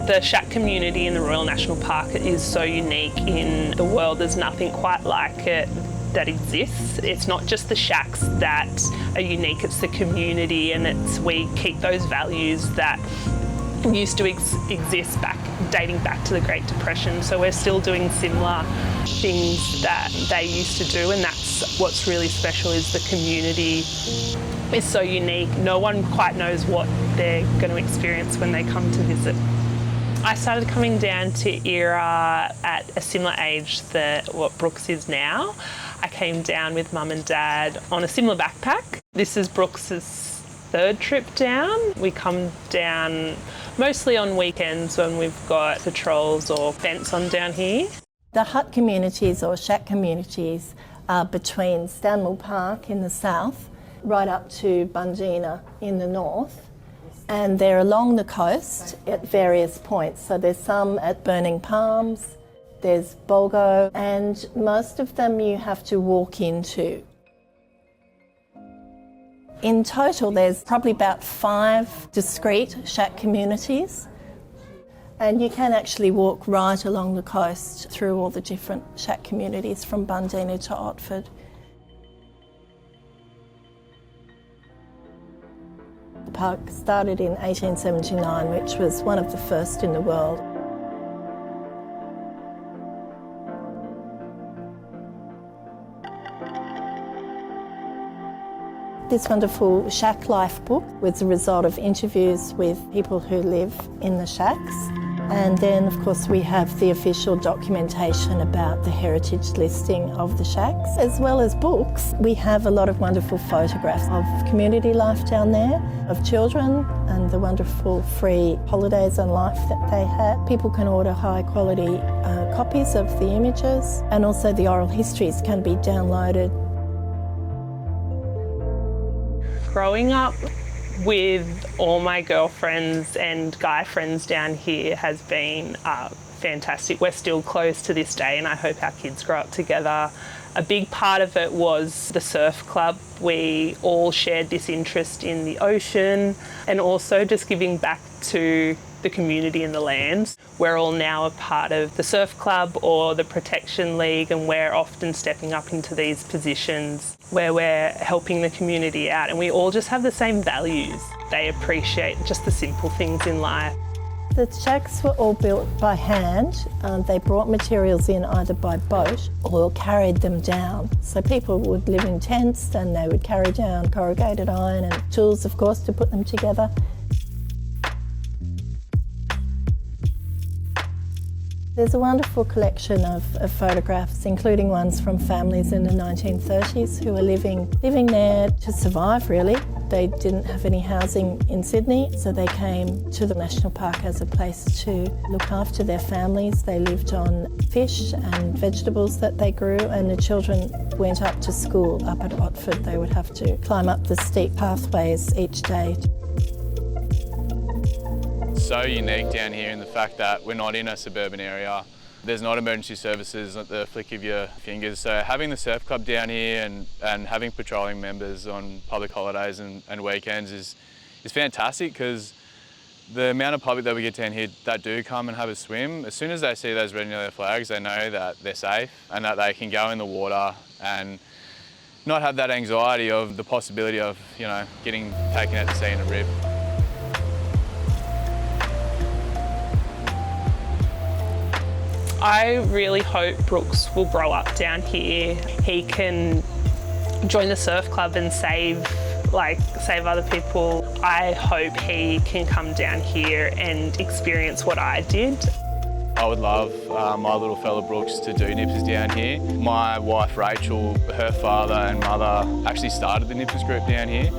The shack community in the Royal National Park is so unique in the world. There's nothing quite like it that exists. It's not just the shacks that are unique, it's the community, and we keep those values that used to exist dating back to the Great Depression. So we're still doing similar things that they used to do, and that's what's really special. Is the community is so unique. No one quite knows what they're going to experience when they come to visit. I started coming down to Era at a similar age to what Brooks is now. I came down with Mum and Dad on a similar backpack. This is Brooks's third trip down. We come down mostly on weekends when we've got patrols or events on down here. The hut communities or shack communities are between Stanmore Park in the south right up to Bungeena in the north, and they're along the coast at various points. So there's some at Burning Palms, there's Bulgo, and most of them you have to walk into. In total, there's probably about 5 discrete shack communities, and you can actually walk right along the coast through all the different shack communities from Bungeena to Otford. The park started in 1879, which was one of the first in the world. This wonderful shack life book was the result of interviews with people who live in the shacks. And then, of course, we have the official documentation about the heritage listing of the shacks. As well as books, we have a lot of wonderful photographs of community life down there, of children and the wonderful free holidays and life that they had. People can order high quality copies of the images, and also the oral histories can be downloaded. Growing up with all my girlfriends and guy friends down here has been fantastic. We're still close to this day, and I hope our kids grow up together. A big part of it was the surf club. We all shared this interest in the ocean and also just giving back to the community and the land. We're all now a part of the surf club or the protection league, and we're often stepping up into these positions where we're helping the community out, and we all just have the same values. They appreciate just the simple things in life. The shacks were all built by hand. They brought materials in either by boat or carried them down. So people would live in tents and they would carry down corrugated iron and tools, of course, to put them together. There's a wonderful collection of photographs, including ones from families in the 1930s who were living there to survive, really. They didn't have any housing in Sydney, so they came to the National Park as a place to look after their families. They lived on fish and vegetables that they grew, and the children went up to school up at Otford. They would have to climb up the steep pathways each day. So unique down here in the fact that we're not in a suburban area. There's not emergency services at the flick of your fingers. So having the surf club down here and having patrolling members on public holidays and weekends is fantastic, because the amount of public that we get down here that do come and have a swim, as soon as they see those red and yellow flags, they know that they're safe and that they can go in the water and not have that anxiety of the possibility of, getting taken out to sea in a rib. I really hope Brooks will grow up down here. He can join the surf club and save other people. I hope he can come down here and experience what I did. I would love my little fella Brooks to do nippers down here. My wife Rachel, her father and mother actually started the nippers group down here,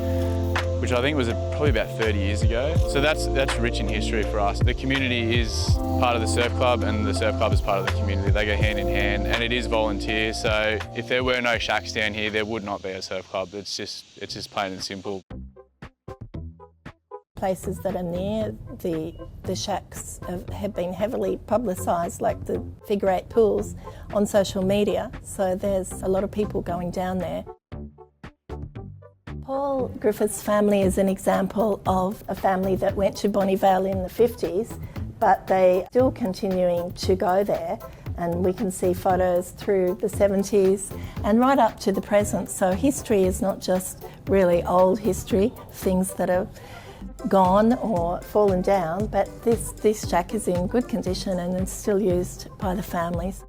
which I think was probably about 30 years ago. So that's rich in history for us. The community is part of the surf club and the surf club is part of the community. They go hand in hand, and it is volunteer. So if there were no shacks down here, there would not be a surf club. It's just plain and simple. Places that are near the shacks have been heavily publicised, like the figure 8 pools, on social media. So there's a lot of people going down there. Paul Griffith's family is an example of a family that went to Bonnie Vale in the 50s but they still continuing to go there. And we can see photos through the 70s and right up to the present. So history is not just really old history, things that are gone or fallen down, but this shack is in good condition and it's still used by the families.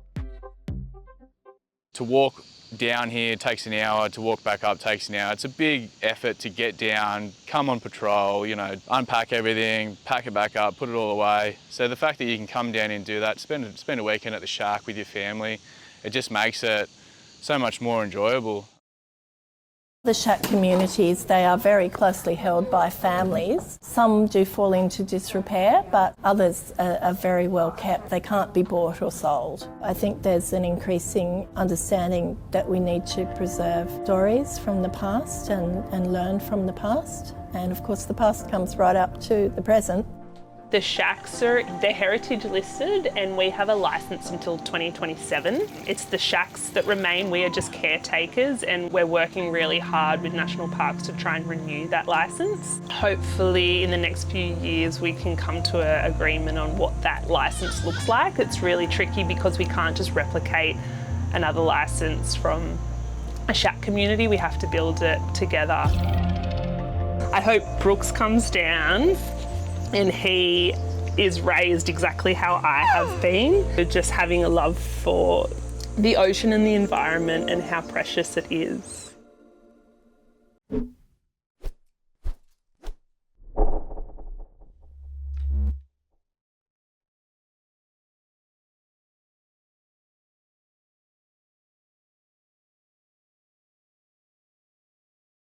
To walk down here takes an hour, to walk back up takes an hour. It's a big effort to get down, come on patrol, you know, unpack everything, pack it back up, put it all away. So the fact that you can come down and do that, spend a weekend at the shack with your family, it just makes it so much more enjoyable. The shack communities, they are very closely held by families. Some do fall into disrepair, but others are very well kept. They can't be bought or sold. I think there's an increasing understanding that we need to preserve stories from the past and learn from the past. And of course the past comes right up to the present. The shacks they're heritage listed and we have a licence until 2027. It's the shacks that remain. We are just caretakers and we're working really hard with national parks to try and renew that licence. Hopefully in the next few years we can come to an agreement on what that licence looks like. It's really tricky because we can't just replicate another licence from a shack community. We have to build it together. I hope Brooks comes down and he is raised exactly how I have been, just having a love for the ocean and the environment and how precious it is.